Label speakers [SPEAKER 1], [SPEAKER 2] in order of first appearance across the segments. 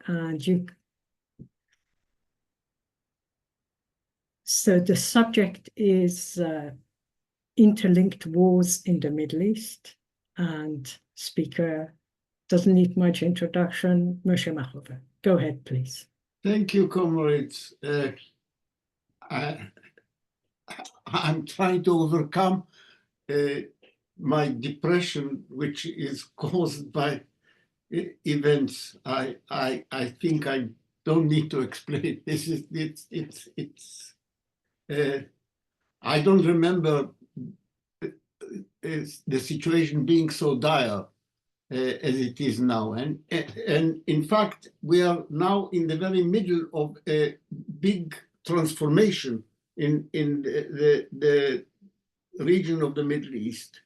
[SPEAKER 1] and so the subject is interlinked wars in the Middle East, and speaker doesn't need much introduction, Moshe Machover. Go ahead, please.
[SPEAKER 2] Thank you, comrades. I'm trying to overcome my depression, which is caused by events. I think I don't need to explain. I don't remember the situation being so dire as it is now. And in fact, we are now in the very middle of a big transformation in the region of the Middle East.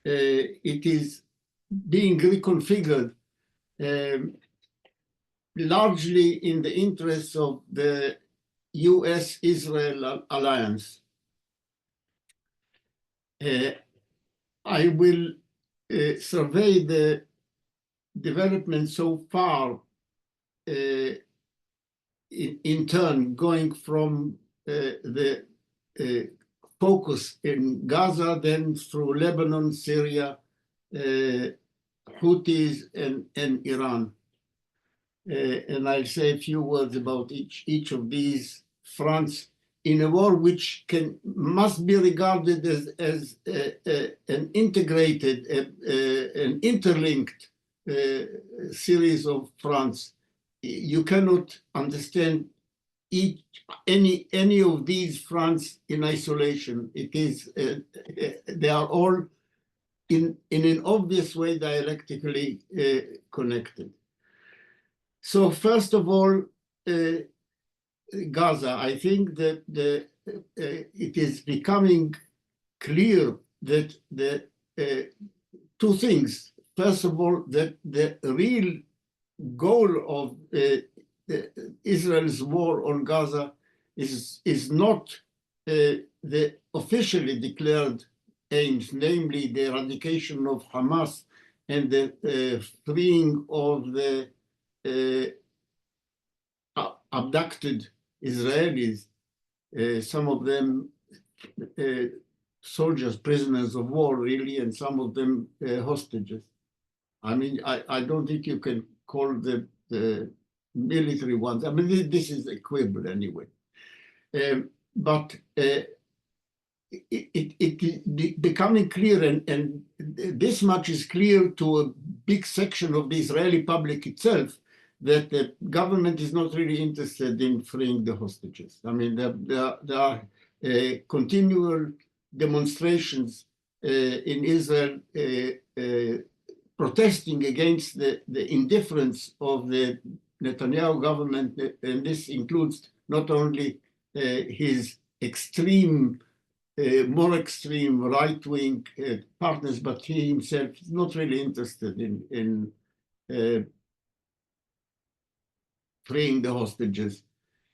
[SPEAKER 2] It is being reconfigured largely in the interests of the US-Israel alliance. I will survey the development so far in turn, going from the focus in Gaza, then through Lebanon, Syria, Houthis, and Iran. And I'll say a few words about each of these fronts in a war which must be regarded as an integrated, an interlinked series of fronts. You cannot understand any of these fronts in isolation. It is they are all in an obvious way dialectically connected. So first of all, Gaza. I think that it is becoming clear that the two things. First of all, that the real goal of Israel's war on Gaza is not the officially declared aims, namely the eradication of Hamas and the freeing of the abducted Israelis, some of them soldiers, prisoners of war, really, and some of them hostages. I mean, I don't think you can call the military ones. I mean, this is a quibble anyway. But it becoming clear, and this much is clear to a big section of the Israeli public itself, that the government is not really interested in freeing the hostages. I mean, there are continual demonstrations in Israel protesting against the indifference of the Netanyahu government, and this includes not only his more extreme right-wing partners, but he himself is not really interested in freeing the hostages.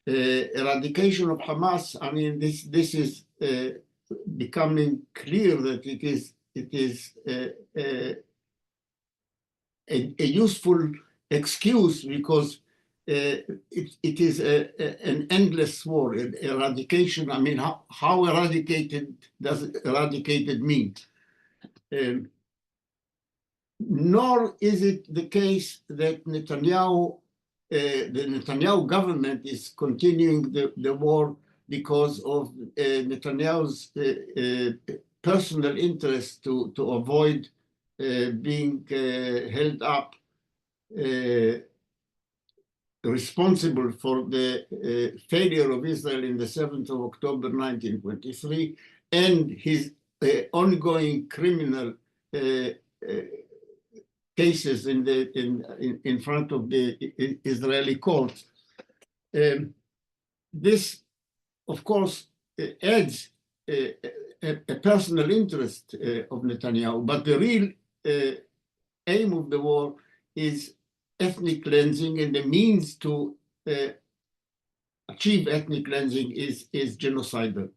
[SPEAKER 2] Eradication of Hamas, I mean, this is becoming clear that it is a useful excuse, because it is an endless war. Eradication, I mean, how eradicated does eradicated mean? Nor is it the case that the Netanyahu government is continuing the war because of Netanyahu's personal interest to avoid being held up responsible for the failure of Israel in the 7th of October 1923 and his ongoing criminal cases in front of the Israeli courts. This, of course, adds a personal interest of Netanyahu, but the real aim of the war is ethnic cleansing, and the means to achieve ethnic cleansing is genocidal.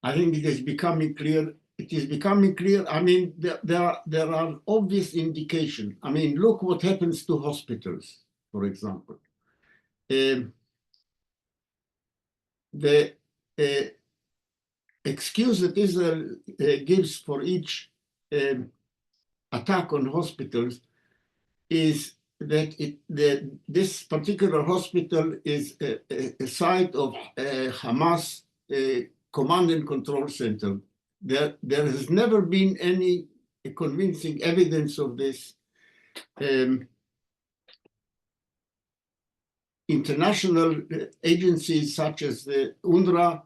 [SPEAKER 2] I think it is becoming clear it is becoming clear. I mean, there are obvious indications. I mean, look what happens to hospitals, for example. The excuse that Israel gives for each attack on hospitals is that this particular hospital is a site of Hamas command and control center. There has never been any convincing evidence of this. International agencies such as the UNRWA,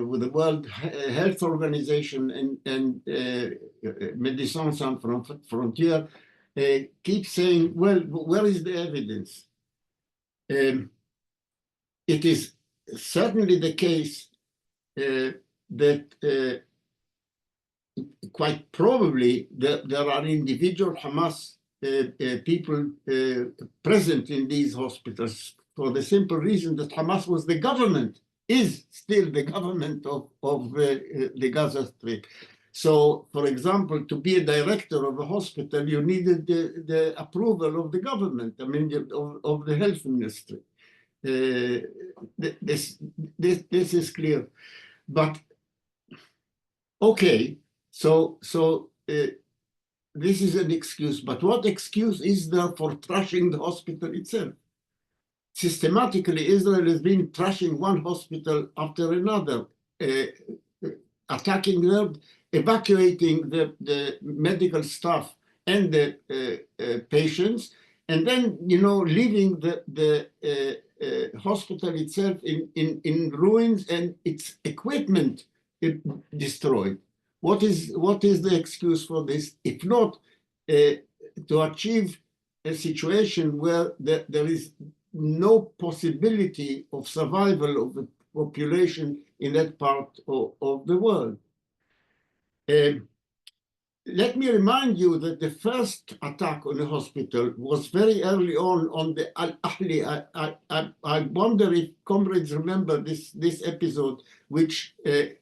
[SPEAKER 2] with the World Health Organization and Médecins Sans Frontières, keep saying, well, where is the evidence? It is certainly the case that quite probably there are individual Hamas people present in these hospitals for the simple reason that Hamas was the government, is still the government of the Gaza Strip. So, for example, to be a director of a hospital, you needed the approval of the government, I mean, of the health ministry. This is clear. But, okay, so this is an excuse, but what excuse is there for trashing the hospital itself? Systematically, Israel has been trashing one hospital after another, attacking them, evacuating the medical staff and the patients, and then, leaving the hospital itself in ruins and its equipment destroyed. What is the excuse for this? If not to achieve a situation where there is no possibility of survival of the population in that part of the world. Let me remind you that the first attack on the hospital was very early on the Al-Ahli. I wonder if comrades remember this episode, which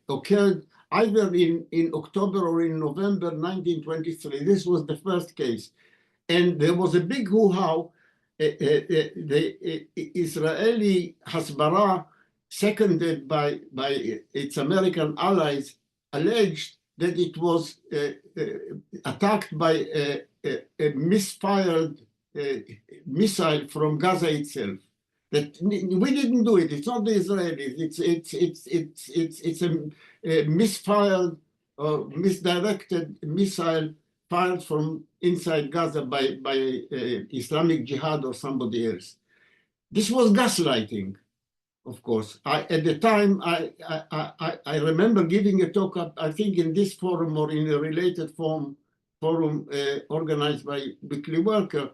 [SPEAKER 2] occurred either in October or in November 1923. This was the first case. And there was a big hoo-ha. The Israeli Hasbara, seconded by its American allies, alleged that it was attacked by a misfired missile from Gaza itself. That we didn't do it. It's not the Israelis. It's a misfired or misdirected missile fired from inside Gaza by Islamic Jihad or somebody else. This was gaslighting, of course. At the time, I remember giving a talk, I think in this forum or in a related forum organized by Weekly Worker,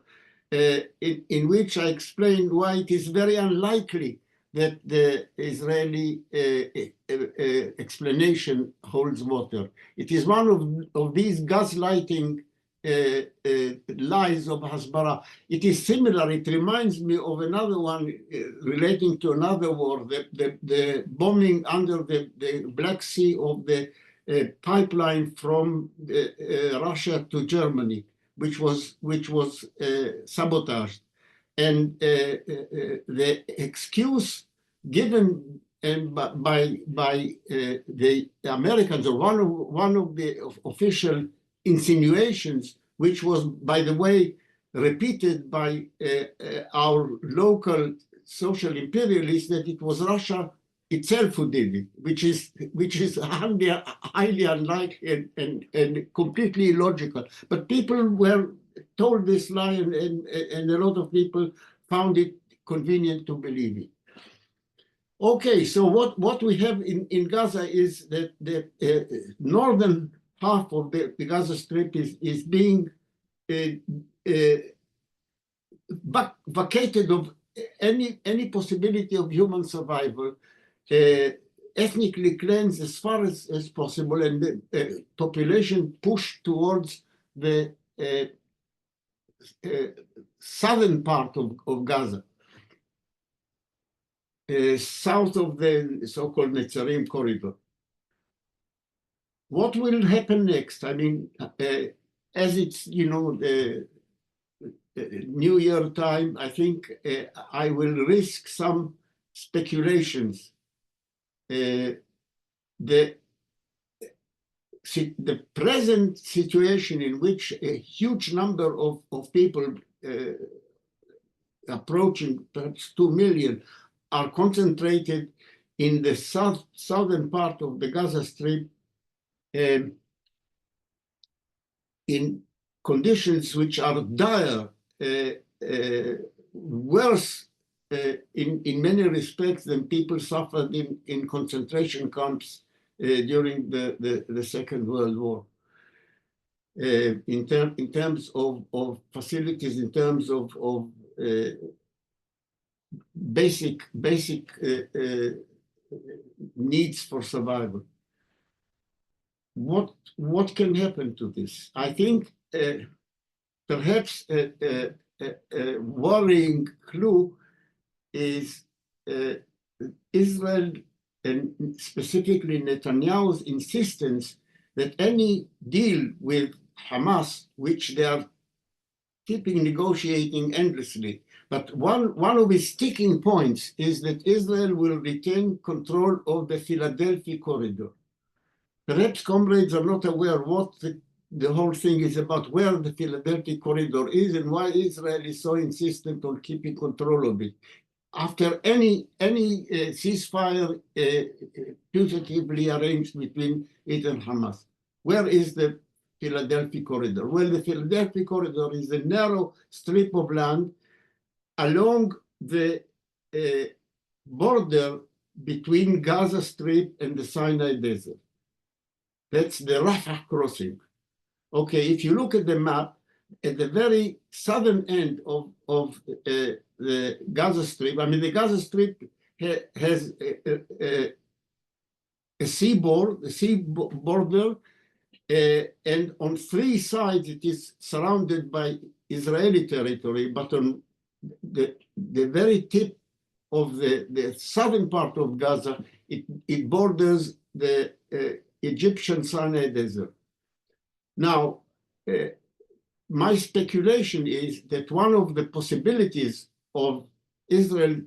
[SPEAKER 2] in which I explained why it is very unlikely that the Israeli explanation holds water. It is one of these gaslighting lies of Hasbara. It is similar. It reminds me of another one relating to another war, the bombing under the Black Sea of the pipeline from Russia to Germany, which was sabotaged. And the excuse given by the Americans, or one of the official insinuations, which was, by the way, repeated by our local social imperialists, that it was Russia itself who did it, which is highly unlikely and completely illogical. But people were told this lie, and a lot of people found it convenient to believe it. Okay, so what we have in Gaza is that the northern half of the Gaza Strip is being vacated of any possibility of human survival, ethnically cleansed as far as possible, and the population pushed towards the southern part of Gaza, south of the so-called Netzarim corridor. what will happen next? I mean, as it's, you know, the New Year time, I think I will risk some speculations. The present situation in which a huge number of people approaching perhaps 2 million are concentrated in the southern part of the Gaza Strip in conditions which are dire, worse in many respects than people suffered in concentration camps during the Second World War. In terms of facilities, in terms of basic needs for survival. What can happen to this? I think perhaps a worrying clue is Israel and specifically Netanyahu's insistence that any deal with Hamas, which they are keeping negotiating endlessly, but one of his sticking points is that Israel will retain control of the Philadelphia corridor. Perhaps comrades are not aware what the whole thing is about, where the Philadelphia corridor is and why Israel is so insistent on keeping control of it. After any ceasefire putatively arranged between it and Hamas, where is the Philadelphia corridor? Well, the Philadelphia corridor is a narrow strip of land along the border between Gaza Strip and the Sinai Desert. That's the Rafah crossing. Okay, if you look at the map, at the very southern end of the Gaza Strip, I mean, the Gaza Strip has a sea border, and on three sides it is surrounded by Israeli territory, but on the very tip of the southern part of Gaza, it borders the Egyptian Sinai Desert. Now, my speculation is that one of the possibilities of Israel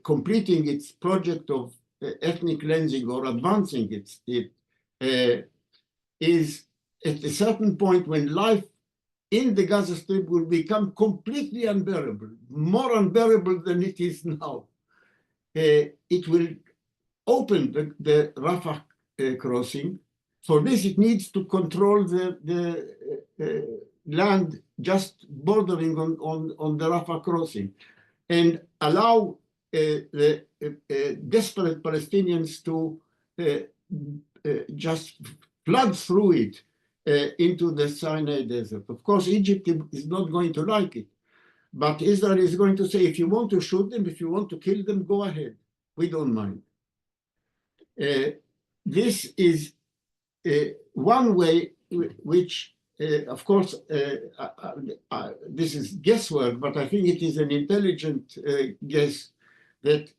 [SPEAKER 2] completing its project of ethnic cleansing or advancing it is at a certain point when life in the Gaza Strip will become completely unbearable, more unbearable than it is now. It will open the Rafah crossing. For this, it needs to control the land just bordering on the Rafah crossing and allow the desperate Palestinians to just flood through it into the Sinai Desert. Of course, Egypt is not going to like it, but Israel is going to say, if you want to shoot them, if you want to kill them, go ahead. We don't mind. This is one way which, of course, this is guesswork, but I think it is an intelligent guess that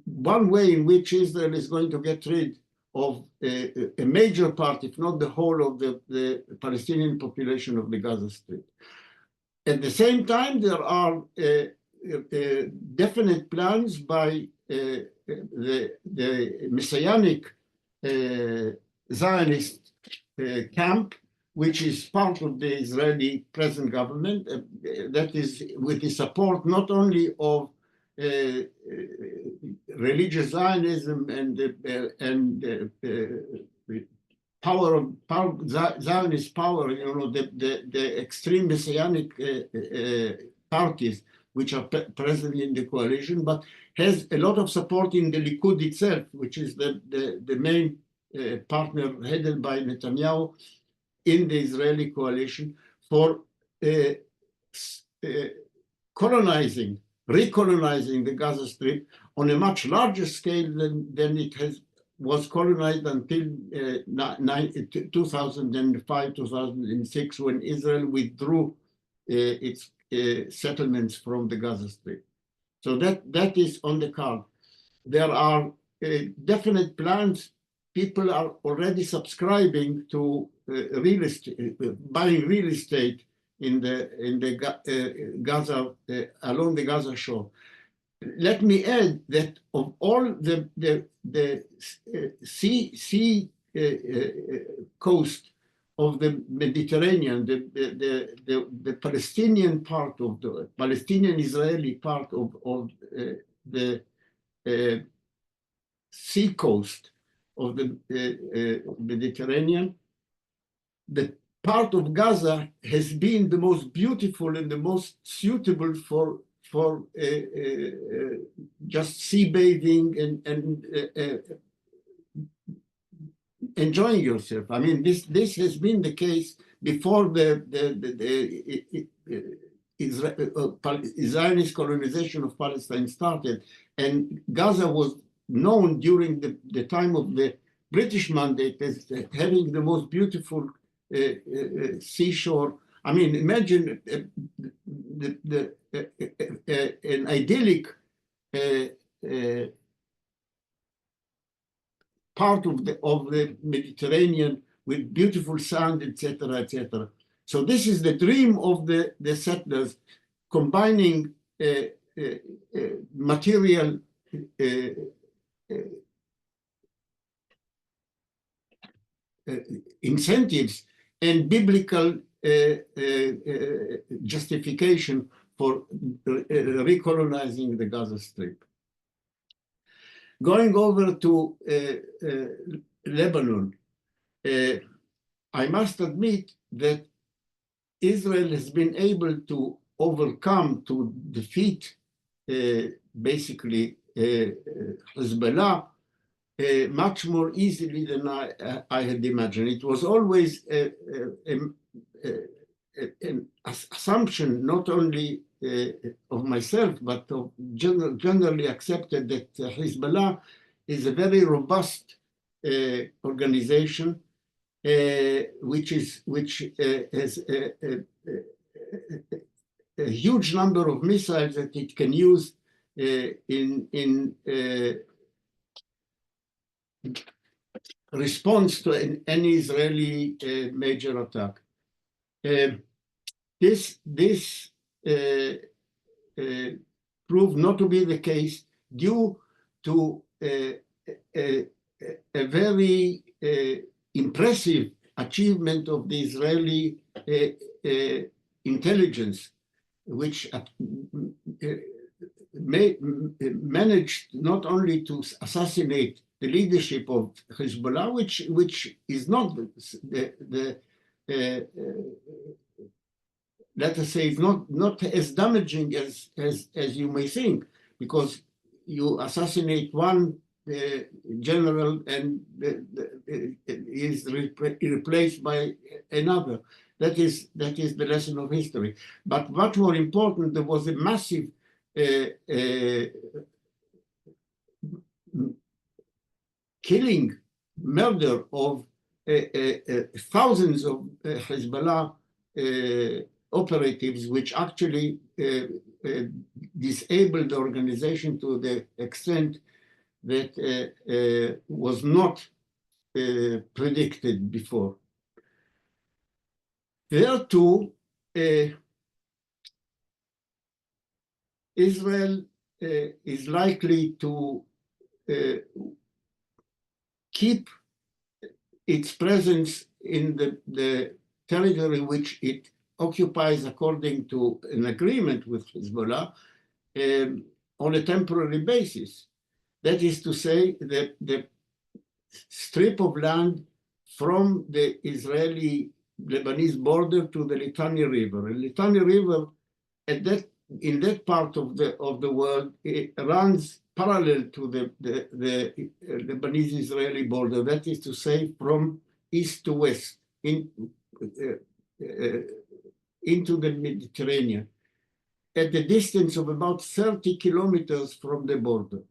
[SPEAKER 2] one way in which Israel is going to get rid of a major part, if not the whole of the Palestinian population of the Gaza Strip. At the same time, there are definite plans by the Messianic Zionist camp, which is part of the Israeli present government, that is with the support not only of religious Zionism and Zionist power, you know, the extreme Messianic parties which are present in the coalition, but has a lot of support in the Likud itself, which is the main partner headed by Netanyahu in the Israeli coalition for recolonizing the Gaza Strip on a much larger scale than it was colonized until 2005, 2006, when Israel withdrew its settlements from the Gaza Strip. So that is on the card. There are definite plans people are already subscribing to real estate, buying real estate in the Gaza, along the Gaza shore. Let me add that of all the sea coast of the Mediterranean, the Palestinian part of the Palestinian-Israeli part of the sea coast of the Mediterranean, the part of Gaza has been the most beautiful and the most suitable for just sea bathing and enjoying yourself. I mean, this has been the case before the Zionist colonization of Palestine started, and Gaza was known during the time of the British Mandate as having the most beautiful seashore. I mean, imagine an idyllic part of the Mediterranean with beautiful sand, etc., etc. So this is the dream of the settlers, combining material incentives and biblical justification for recolonizing the Gaza Strip. Going over to Lebanon, I must admit that Israel has been able to overcome, to defeat basically Hezbollah much more easily than I had imagined. It was always an assumption, not only of myself, but of generally accepted, that Hezbollah is a very robust organization, which has a huge number of missiles that it can use in response to any Israeli major attack. This proved not to be the case due to a very impressive achievement of the Israeli intelligence, which managed not only to assassinate the leadership of Hezbollah, which is not let us say, it's not as damaging as you may think, because you assassinate one general and is replaced by another. That is the lesson of history. But much more important, there was a massive killing, murder of thousands of Hezbollah operatives, which actually disabled the organization to the extent that was not predicted before. There too, Israel is likely to keep its presence in the territory which it occupies according to an agreement with Hezbollah on a temporary basis. That is to say, that the strip of land from the Israeli-Lebanese border to the Litani River. And Litani River, in that part of the world, it runs parallel to the Lebanese-Israeli border. That is to say, from east to west, into the Mediterranean, at a distance of about 30 kilometers from the border.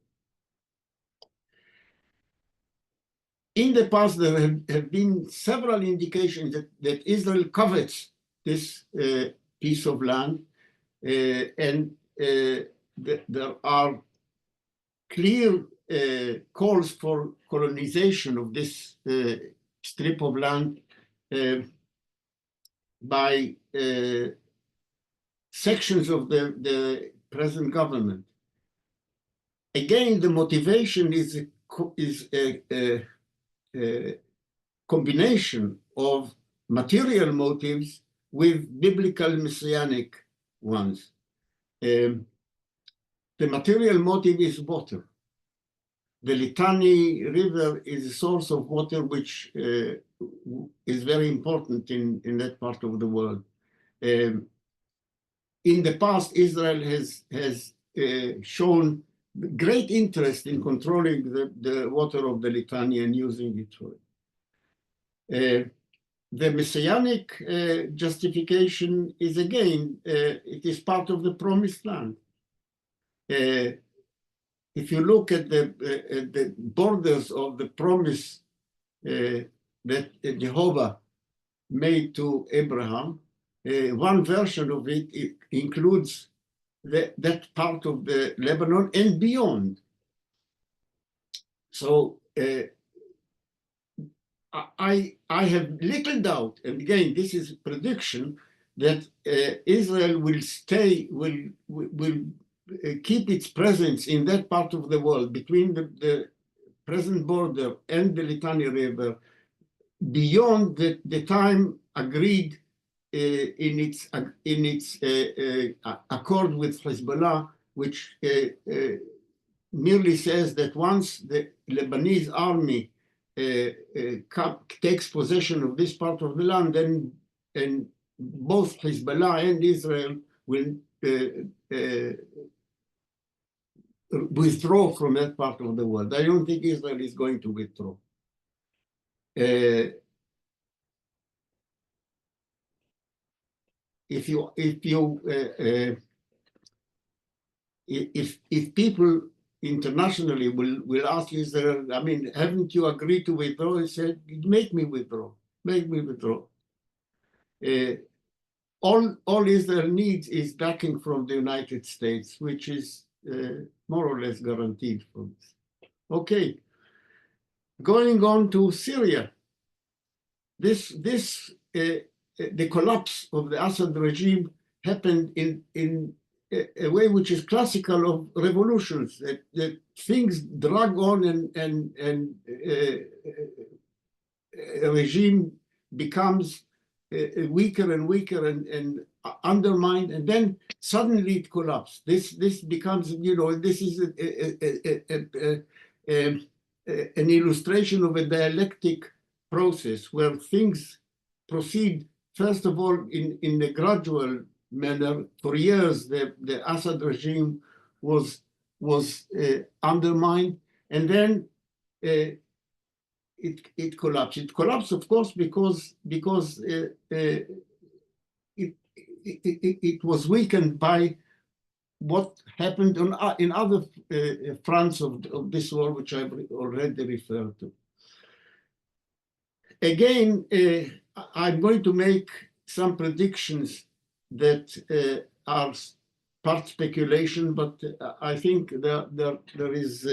[SPEAKER 2] In the past, there have been several indications that Israel covets this piece of land, and there are clear calls for colonization of this strip of land by sections of the present government. Again, the motivation is a combination of material motives with biblical messianic ones. The material motive is water. The Litani River is a source of water which is very important in that part of the world. In the past, Israel has shown great interest in controlling the water of the Litani and using it for it. The messianic justification is, again, it is part of the promised land. If you look at the borders of the promise that Jehovah made to Abraham, one version of it includes that part of the Lebanon and beyond. So I have little doubt, and again, this is a prediction, that Israel will keep its presence in that part of the world between the present border and the Litani River beyond the time agreed in its accord with Hezbollah, which merely says that once the Lebanese army takes possession of this part of the land, then and both Hezbollah and Israel will withdraw from that part of the world. I don't think Israel is going to withdraw. If people internationally will ask Israel, I mean, haven't you agreed to withdraw? He said, make me withdraw, make me withdraw. All Israel needs is backing from the United States, which is more or less guaranteed from this. Okay, going on to Syria. The collapse of the Assad regime happened in a way which is classical of revolutions, that things drag on and a regime becomes weaker and weaker and undermined, and then suddenly it collapses. This becomes, this is an illustration of a dialectic process where things proceed, first of all, in a gradual manner. For years, the Assad regime was undermined, and then it collapsed. It collapsed, of course, because it was weakened by what happened in other fronts of this war, which I've already referred to. Again, I'm going to make some predictions that are part speculation, but I think there is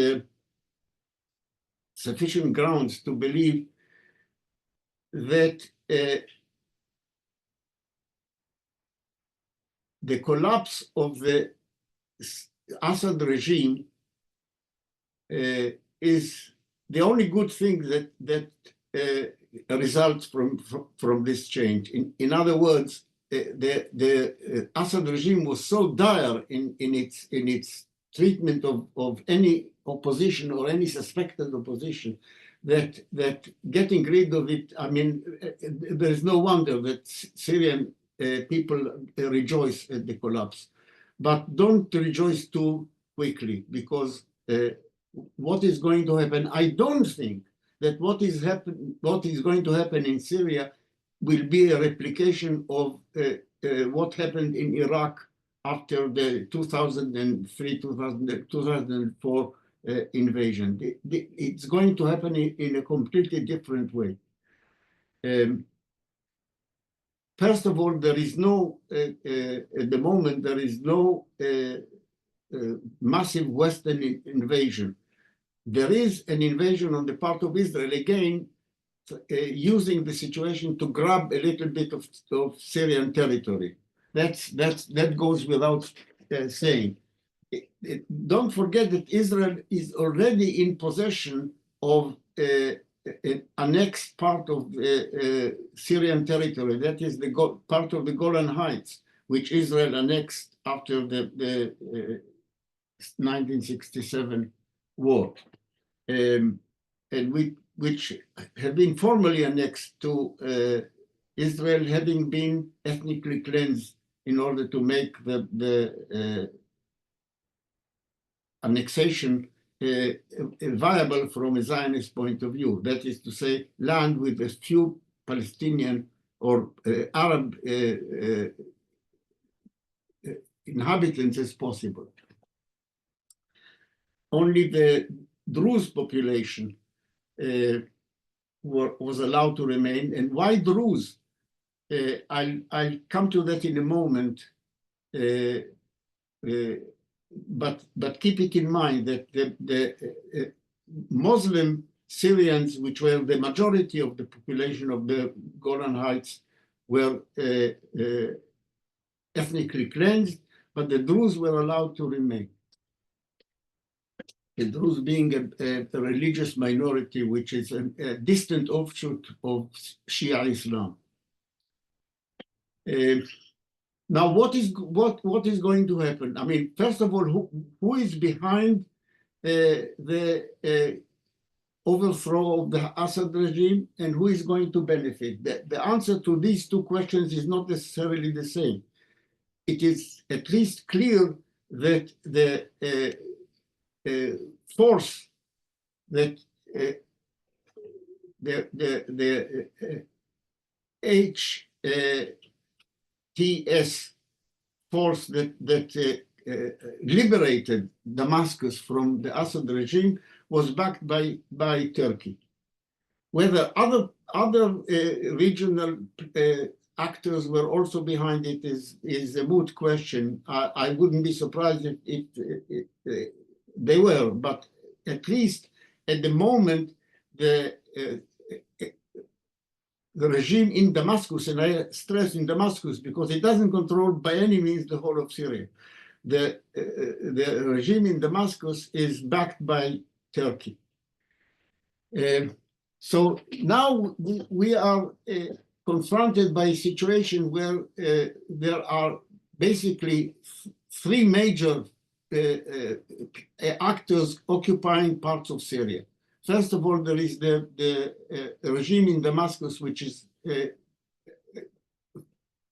[SPEAKER 2] sufficient grounds to believe that the collapse of the Assad regime is the only good thing that results from this change. In other words, the Assad regime was so dire in its treatment of any opposition or any suspected opposition that getting rid of it, I mean, there's no wonder that Syrian people rejoice at the collapse. But don't rejoice too quickly, because what is going to happen, I don't think that what is going to happen in Syria will be a replication of what happened in Iraq after the 2003-2004 invasion. It's going to happen in a completely different way. First of all, there is no, at the moment, there is no massive Western invasion. there is an invasion on the part of Israel, again, using the situation to grab a little bit of Syrian territory. That goes without saying. Don't forget that Israel is already in possession of an annexed part of Syrian territory. That is the part of the Golan Heights, which Israel annexed after the 1967 war, and which have been formally annexed to Israel, having been ethnically cleansed in order to make the annexation viable from a Zionist point of view. That is to say, land with as few Palestinian or Arab inhabitants as possible. Only the Druze population was allowed to remain. And why Druze? I'll come to that in a moment. But keep it in mind that the Muslim Syrians, which were the majority of the population of the Golan Heights, were ethnically cleansed, but the Druze were allowed to remain. The Druze being a religious minority, which is a distant offshoot of Shia Islam. Now, what is going to happen? I mean, first of all, who is behind the overthrow of the Assad regime, and who is going to benefit? The answer to these two questions is not necessarily the same. It is at least clear that the force that the HTS force that liberated Damascus from the Assad regime was backed by Turkey. Whether other regional actors were also behind it is a moot question. I wouldn't be surprised if they were, but at least at the moment, the regime in Damascus, and I stress in Damascus because it doesn't control by any means the whole of Syria. The regime in Damascus is backed by Turkey. So now we are confronted by a situation where there are basically three major actors occupying parts of Syria. First of all, there is the regime in Damascus, which is,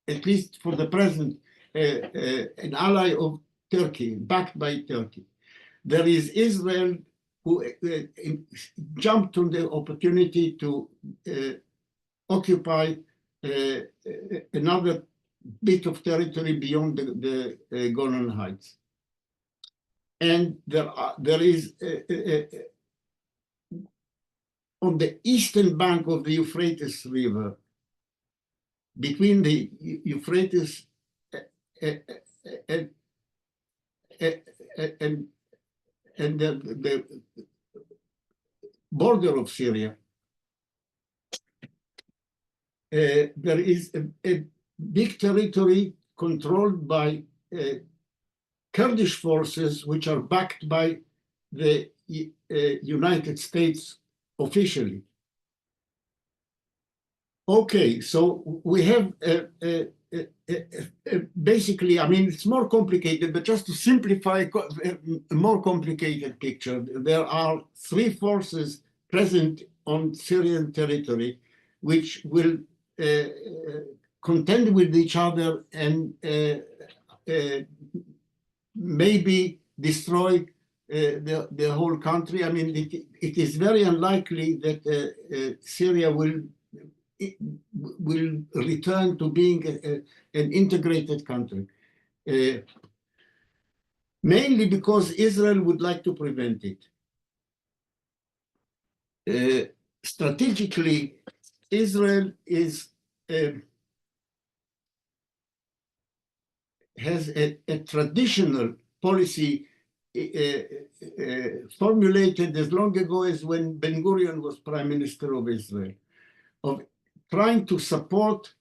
[SPEAKER 2] at least for the present, an ally of Turkey, backed by Turkey. There is Israel, who jumped on the opportunity to occupy another bit of territory beyond the Golan Heights. And there is on the eastern bank of the Euphrates River, between the Euphrates and the border of Syria, there is a big territory controlled by Kurdish forces, which are backed by the United States officially. Okay, so we have basically, I mean, it's more complicated, but just to simplify a more complicated picture, there are three forces present on Syrian territory which will contend with each other and maybe destroy the whole country. I mean, it is very unlikely that Syria will return to being an integrated country, mainly because Israel would like to prevent it. Strategically, Israel has a traditional policy formulated as long ago as when Ben Gurion was Prime Minister of Israel, of trying to support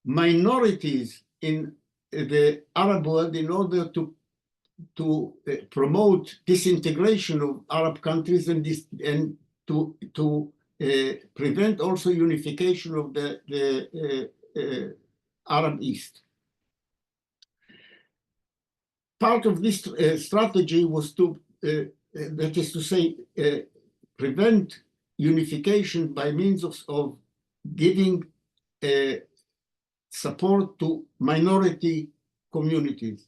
[SPEAKER 2] minorities in the Arab world in order to promote disintegration of Arab countries and to prevent also unification of the Arab East. Part of this strategy was to, that is to say, prevent unification by means of giving support to minority communities.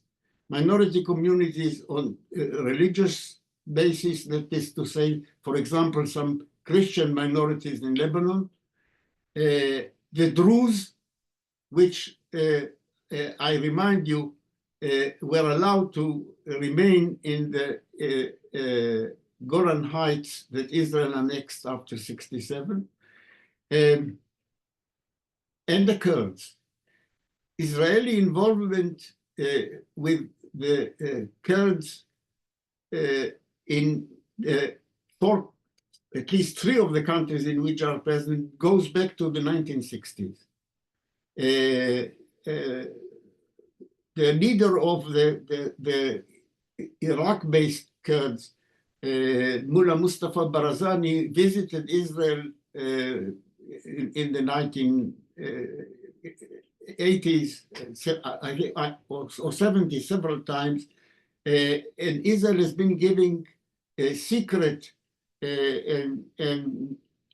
[SPEAKER 2] Minority communities on religious basis, that is to say, for example, some Christian minorities in Lebanon, the Druze, which I remind you were allowed to remain in the Golan Heights that Israel annexed after 1967, and the Kurds. Israeli involvement with the Kurds in at least 3 of the countries in which are present goes back to the 1960s. The leader of the Iraq-based Kurds, Mullah Mustafa Barazani, visited Israel in the 1980s or 70s several times, and Israel has been giving secret and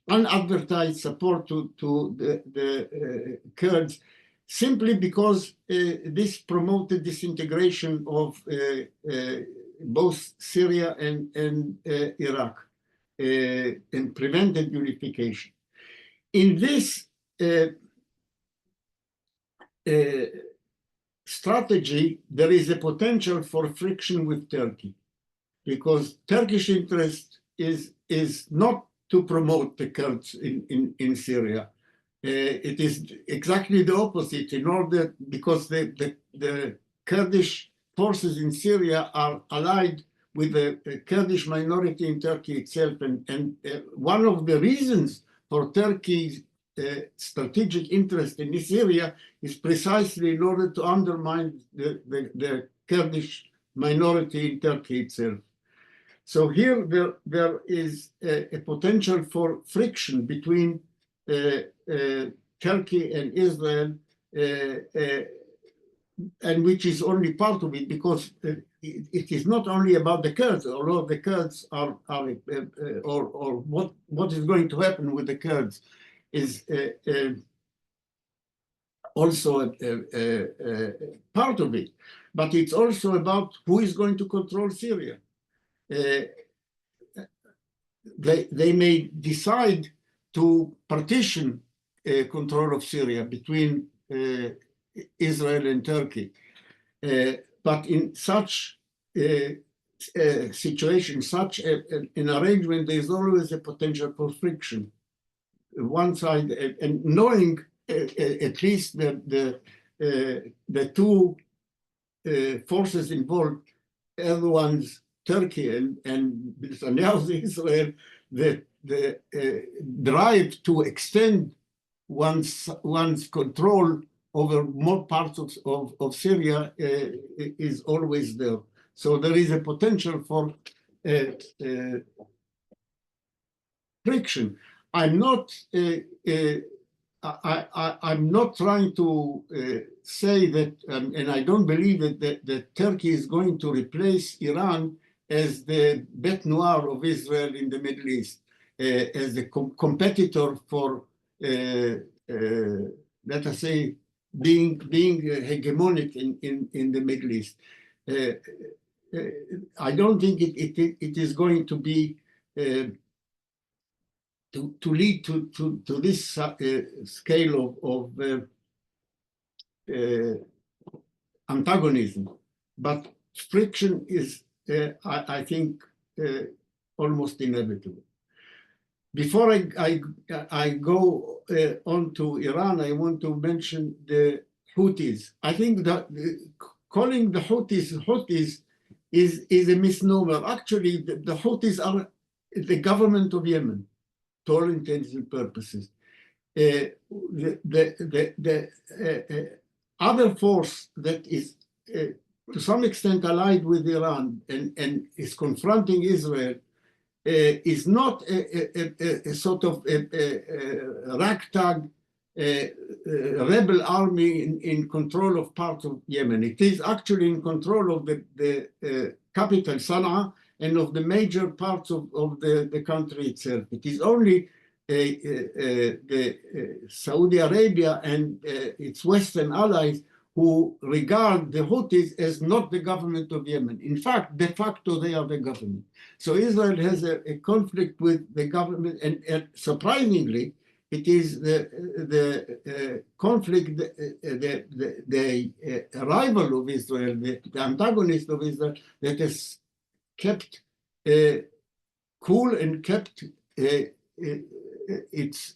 [SPEAKER 2] unadvertised support to the Kurds, simply because this promoted disintegration of both Syria and Iraq and prevented unification. In this strategy, there is a potential for friction with Turkey, because Turkish interest is not to promote the Kurds in Syria. It is exactly the opposite, because the Kurdish forces in Syria are allied with the Kurdish minority in Turkey itself. And one of the reasons for Turkey's strategic interest in this area is precisely in order to undermine the Kurdish minority in Turkey itself. So here there is a potential for friction between Turkey and Israel, and which is only part of it, because it is not only about the Kurds, although the Kurds are or what is going to happen with the Kurds is also a part of it, but it's also about who is going to control Syria. They may decide to partition control of Syria between Israel and Turkey. But in such a situation, such an arrangement, there is always a potential for friction. One side, and knowing at least the two forces involved, Erdogan's Turkey and Netanyahu's Israel, the drive to extend one's control over more parts of Syria is always there. So there is a potential for friction. I'm not trying to say that, and I don't believe that Turkey is going to replace Iran as the bête noire of Israel in the Middle East, as a competitor for, let us say, being hegemonic in the Middle East. I don't think it is going to be to lead to this scale of antagonism, but friction is, I think, almost inevitable. Before I go on to Iran, I want to mention the Houthis. I think that calling the Houthis is a misnomer. Actually, the Houthis are the government of Yemen, to all intents and purposes. The other force that is to some extent allied with Iran and is confronting Israel is not a sort of a ragtag rebel army in control of parts of Yemen. It is actually in control of the capital, Sana'a, and of the major parts of the country itself. It is only Saudi Arabia and its Western allies who regard the Houthis as not the government of Yemen. In fact, de facto, they are the government. So Israel has a conflict with the government, and surprisingly, it is the conflict, the rival of Israel, the antagonist of Israel, that has kept cool and kept its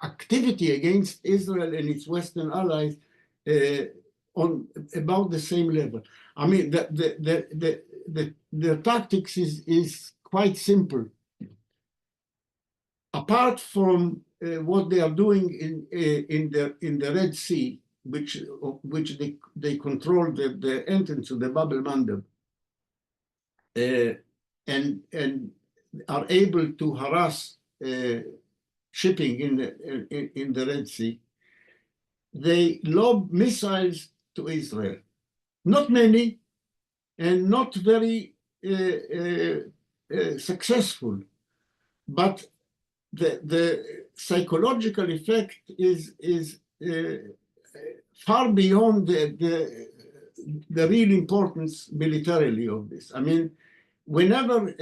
[SPEAKER 2] activity against Israel and its Western allies on about the same level. I mean, the tactics is quite simple. Apart from what they are doing in the Red Sea, which they control the entrance to the Bab el-Mandeb, and are able to harass shipping in the Red Sea, they lob missiles to Israel. Not many, and not very successful, but the psychological effect is far beyond the real importance militarily of this. I mean, whenever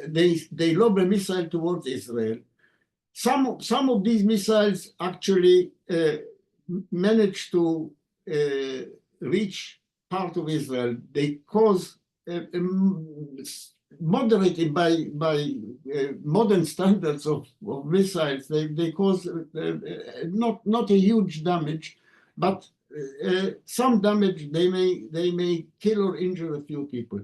[SPEAKER 2] they lob a missile towards Israel, some of these missiles actually manage to reach part of Israel. They cause, moderated by modern standards of missiles, they cause not a huge damage, but some damage. They may kill or injure a few people.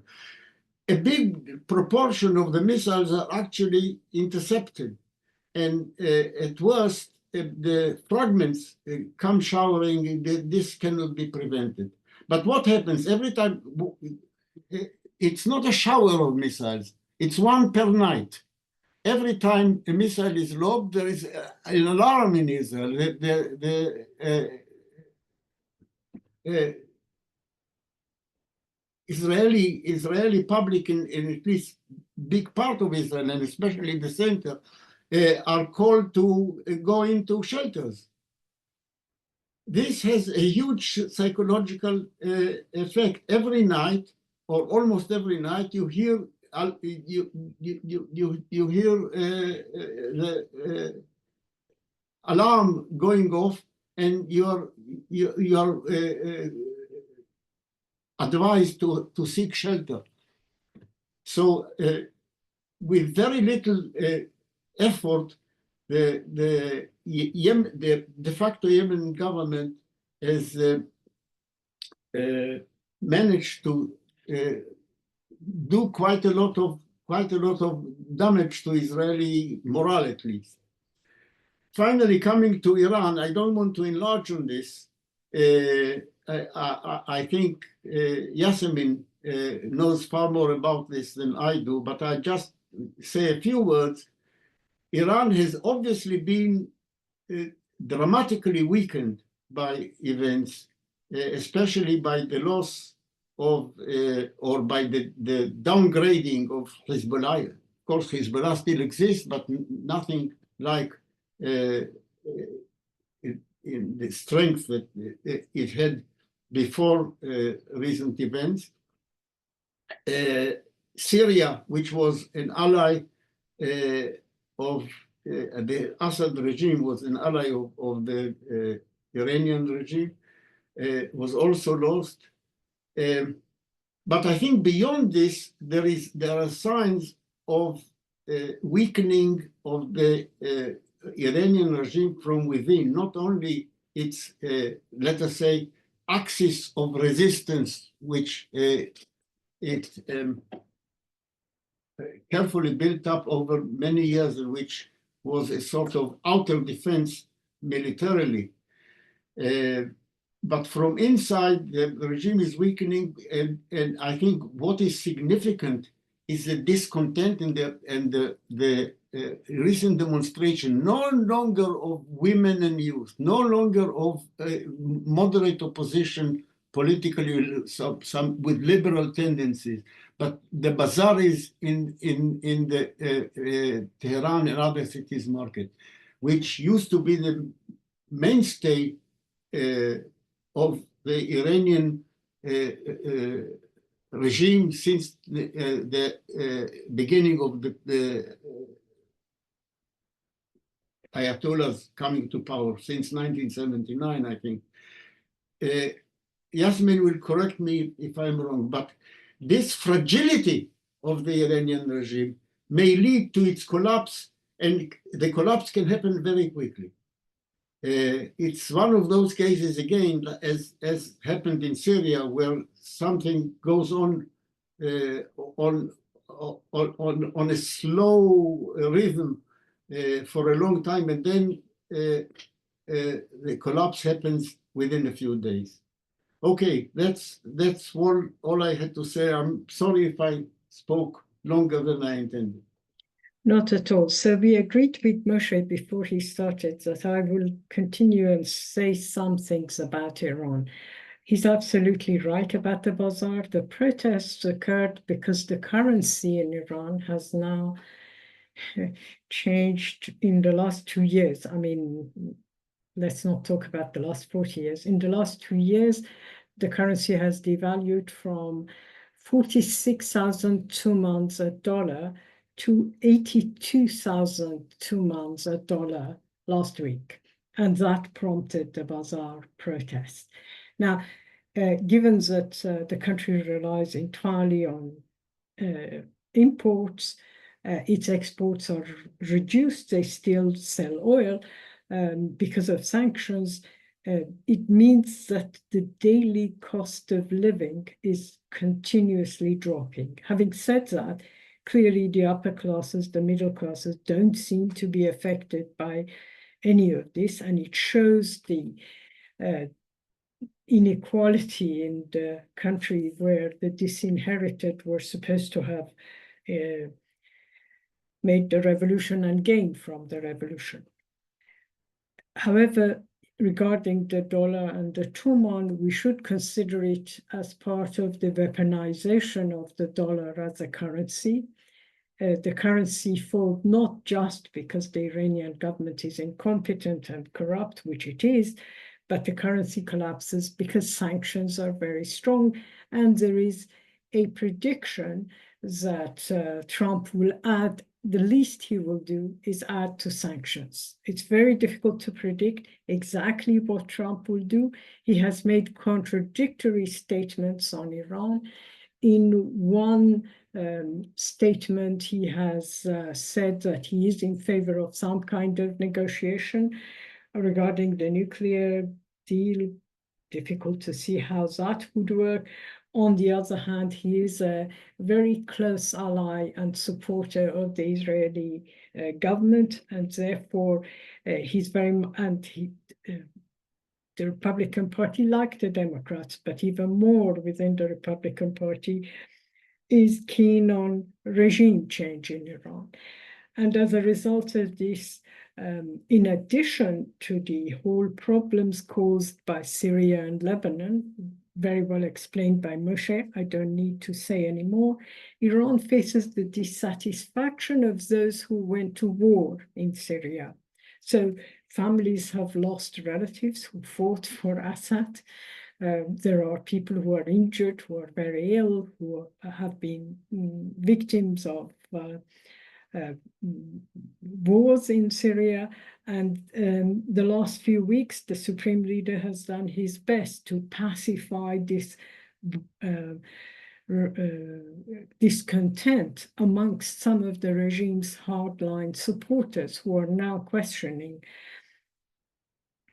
[SPEAKER 2] A big proportion of the missiles are actually intercepted, and at worst, the fragments come showering. This cannot be prevented. But what happens every time? It's not a shower of missiles. It's one per night. Every time a missile is lobbed, there is an alarm in Israel. Israeli public in at least big part of Israel, and especially the center, are called to go into shelters. This has a huge psychological effect. Every night, or almost every night, you hear the alarm going off, and you are advised to seek shelter. So with very little effort, the de facto Yemen government has managed to do quite a lot of damage to Israeli morale, at least. Finally, coming to Iran, I don't want to enlarge on this. I think Yassamine knows far more about this than I do, but I just say a few words. Iran has obviously been dramatically weakened by events, especially by the loss of, or by the downgrading of Hezbollah. Of course, Hezbollah still exists, but nothing like in the strength that it had before recent events. Syria, which was an ally of the Assad regime, was an ally of the Iranian regime, was also lost. But I think beyond this, there are signs of weakening of the Iranian regime from within, not only its, let us say, axis of resistance, which it carefully built up over many years, which was a sort of outer defense militarily. But from inside, the regime is weakening, and I think what is significant is the discontent and the recent demonstration, no longer of women and youth, no longer of moderate opposition politically, some with liberal tendencies, but the bazaar is in the Tehran and other cities market, which used to be the mainstay of the Iranian regime since the beginning of the Ayatollahs coming to power, since 1979, I think. Yasmin will correct me if I'm wrong, but this fragility of the Iranian regime may lead to its collapse, and the collapse can happen very quickly. It's one of those cases, again, as happened in Syria, where something goes on a slow rhythm for a long time, and then the collapse happens within a few days. Okay, that's all I had to say. I'm sorry if I spoke longer than I intended.
[SPEAKER 1] Not at all. So we agreed with Moshe before he started that I will continue and say some things about Iran. He's absolutely right about the bazaar. The protests occurred because the currency in Iran has now changed in the last 2 years. I mean, let's not talk about the last 40 years. In the last 2 years, the currency has devalued from 46,000 tumans a dollar to 82,000 tumans a dollar last week. And that prompted the bazaar protest. Now, given that the country relies entirely on imports, its exports are reduced, they still sell oil because of sanctions. It means that the daily cost of living is continuously dropping. Having said that, clearly the upper classes, the middle classes don't seem to be affected by any of this, and it shows the inequality in the country where the disinherited were supposed to have made the revolution and gained from the revolution. However, regarding the dollar and the tuman, we should consider it as part of the weaponization of the dollar as a currency. The currency falls not just because the Iranian government is incompetent and corrupt, which it is, but the currency collapses because sanctions are very strong, and there is a prediction that Trump will add. The least he will do is add to sanctions. It's very difficult to predict exactly what Trump will do. He has made contradictory statements on Iran. In one statement, he has said that he is in favor of some kind of negotiation regarding the nuclear deal. Difficult to see how that would work. On the other hand, he is a very close ally and supporter of the Israeli government, and therefore he's very, and he, the Republican Party, like the Democrats, but even more within the Republican Party, is keen on regime change in Iran. And as a result of this, in addition to the whole problems caused by Syria and Lebanon, very well explained by Moshe, I don't need to say anymore, Iran faces the dissatisfaction of those who went to war in Syria. So families have lost relatives who fought for Assad. There are people who are injured, who are very ill, who have been victims of wars in Syria. And the last few weeks, the Supreme Leader has done his best to pacify this discontent amongst some of the regime's hardline supporters who are now questioning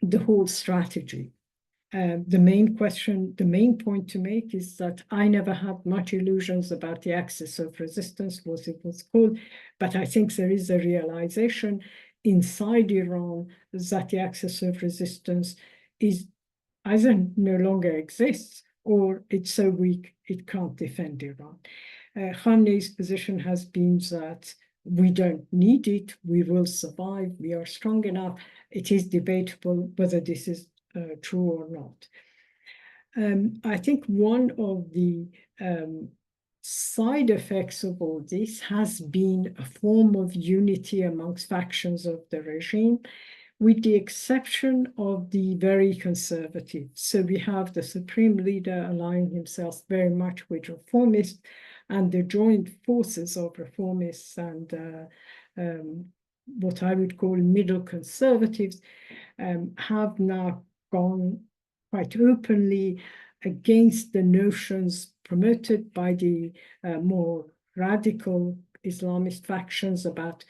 [SPEAKER 1] the whole strategy. The main point to make is that I never had much illusions about the axis of resistance, what it was called, but I think there is a realization inside Iran that the axis of resistance is either no longer exists or it's so weak it can't defend Iran. Khamenei's position has been that we don't need it, we will survive, we are strong enough. It is debatable whether this is true or not. I think one of the side effects of all this has been a form of unity amongst factions of the regime, with the exception of the very conservative. So we have the supreme leader aligning himself very much with reformists, and the joint forces of reformists and what I would call middle conservatives have now gone quite openly against the notions promoted by the more radical Islamist factions about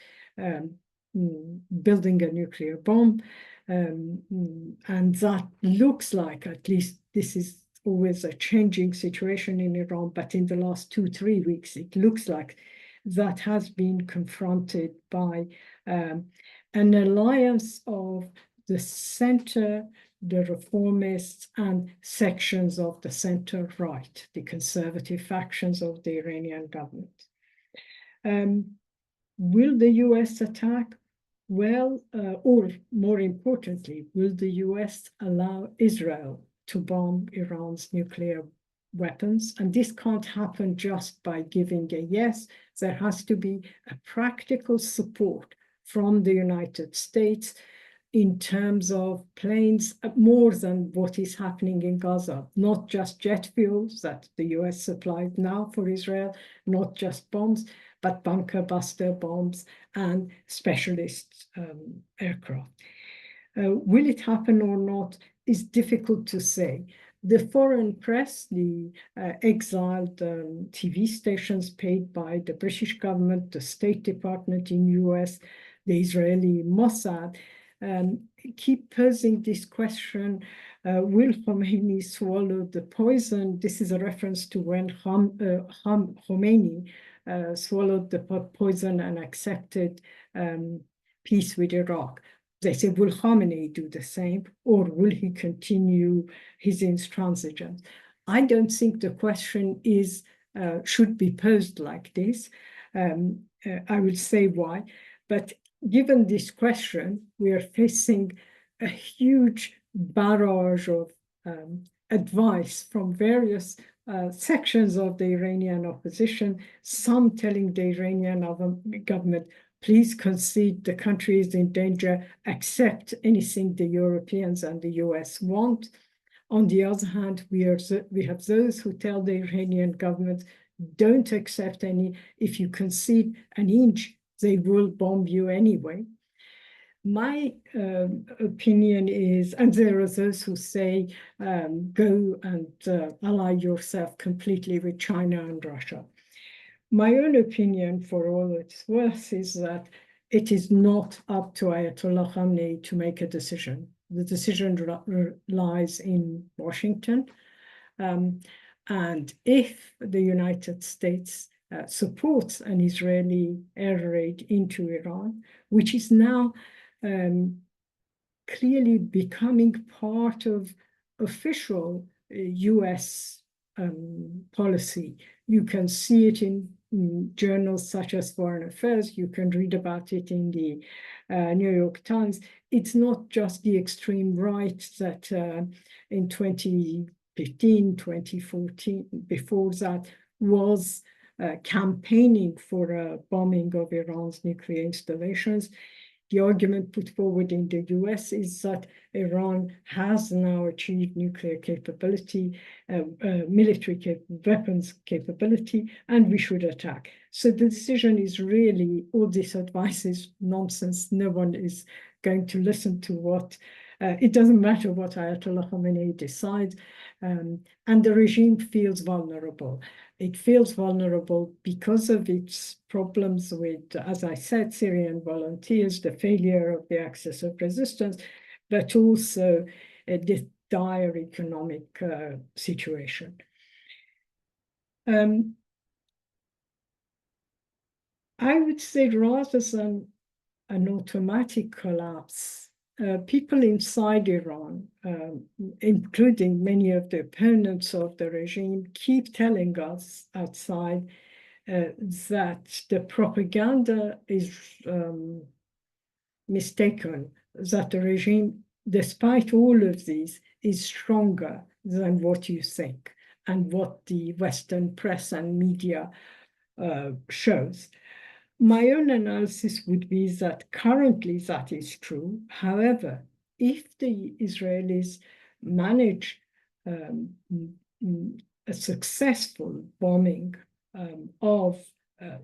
[SPEAKER 1] building a nuclear bomb. And that looks like, at least this is always a changing situation in Iran, but in the last 2-3 weeks, it looks like that has been confronted by an alliance of the center, the reformists, and sections of the center-right, the conservative factions of the Iranian government. Will the US attack? Well, or more importantly, will the US allow Israel to bomb Iran's nuclear weapons? And this can't happen just by giving a yes. There has to be a practical support from the United States in terms of planes, more than what is happening in Gaza, not just jet fuels that the US supplied now for Israel, not just bombs, but bunker buster bombs and specialist aircraft. Will it happen or not is difficult to say. The foreign press, the exiled TV stations paid by the British government, the State Department in US, the Israeli Mossad, keep posing this question, will Khomeini swallow the poison? This is a reference to when Khomeini swallowed the poison and accepted peace with Iraq. They say, will Khamenei do the same, or will he continue his intransigence? I don't think the question is should be posed like this. I will say why, but given this question, we are facing a huge barrage of advice from various sections of the Iranian opposition, some telling the Iranian government, please concede, the country is in danger, accept anything the Europeans and the US want. On the other hand, we have those who tell the Iranian government, don't accept any, if you concede an inch, they will bomb you anyway. My opinion is, and there are those who say, go and ally yourself completely with China and Russia. My own opinion, for all it's worth, is that it is not up to Ayatollah Khamenei to make a decision. The decision lies in Washington. And if the United States supports an Israeli air raid into Iran, which is now clearly becoming part of official US policy. You can see it in journals such as Foreign Affairs. You can read about it in the New York Times. It's not just the extreme right that in 2015, 2014, before that, was campaigning for a bombing of Iran's nuclear installations. The argument put forward in the US is that Iran has now achieved nuclear capability, military weapons capability, and we should attack. So the decision is really, all this advice is nonsense. No one is going to listen to what, it doesn't matter what Ayatollah Khamenei decides, and the regime feels vulnerable. It feels vulnerable because of its problems with, as I said, Syrian volunteers, the failure of the axis of resistance, but also the dire economic situation. I would say rather than an automatic collapse, people inside Iran, including many of the opponents of the regime, keep telling us outside that the propaganda is mistaken, that the regime, despite all of these, is stronger than what you think and what the Western press and media shows. My own analysis would be that currently that is true. However, if the Israelis manage a successful bombing of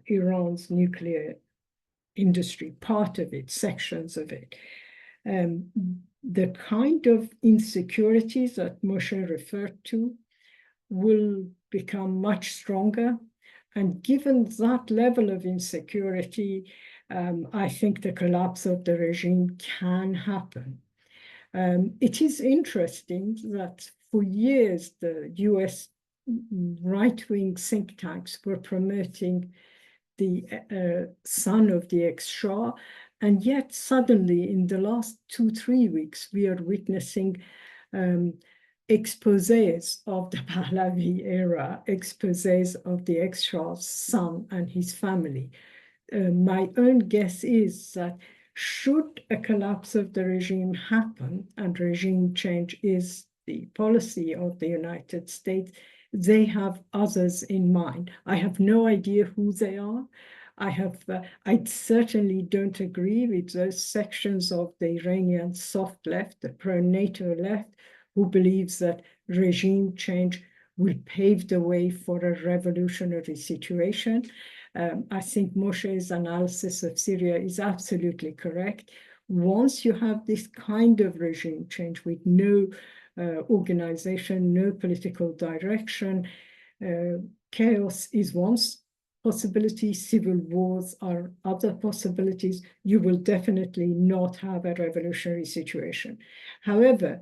[SPEAKER 1] Iran's nuclear industry, part of it, sections of it, the kind of insecurities that Moshe referred to will become much stronger. And given that level of insecurity, I think the collapse of the regime can happen. It is interesting that for years, the US right-wing think tanks were promoting the son of the ex-Shah, and yet suddenly in the last 2-3 weeks, we are witnessing exposés of the Pahlavi era, exposés of the ex-Shah's son and his family. My own guess is that should a collapse of the regime happen, and regime change is the policy of the United States, they have others in mind. I have no idea who they are. I certainly don't agree with those sections of the Iranian soft left, the pro-NATO left, who believes that regime change will pave the way for a revolutionary situation. I think Moshe's analysis of Syria is absolutely correct. Once you have this kind of regime change with no organization, no political direction, chaos is one possibility, civil wars are other possibilities. You will definitely not have a revolutionary situation. However,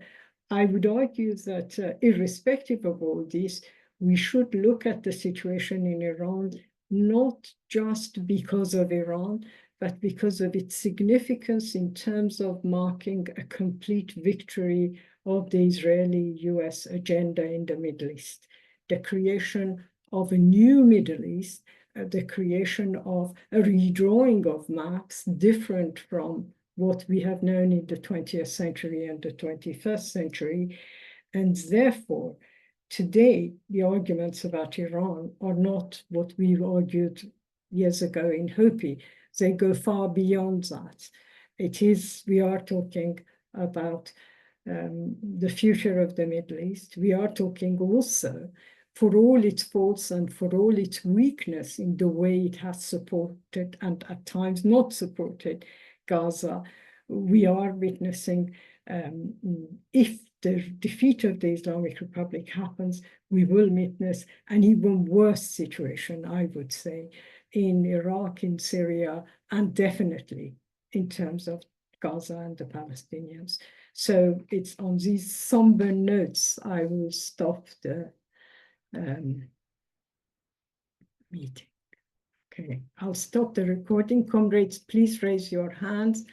[SPEAKER 1] I would argue that irrespective of all this, we should look at the situation in Iran, not just because of Iran, but because of its significance in terms of marking a complete victory of the Israeli-US agenda in the Middle East, the creation of a new Middle East, the creation of a redrawing of maps different from what we have known in the 20th century and the 21st century. And therefore, today, the arguments about Iran are not what we argued years ago in Hopi. They go far beyond that. We are talking about the future of the Middle East. We are talking also, for all its faults and for all its weakness in the way it has supported and at times not supported Gaza, we are witnessing, if the defeat of the Islamic Republic happens, we will witness an even worse situation, I would say, in Iraq, in Syria, and definitely in terms of Gaza and the Palestinians. So it's on these somber notes I will stop the meeting. Okay, I'll stop the recording. Comrades, please raise your hands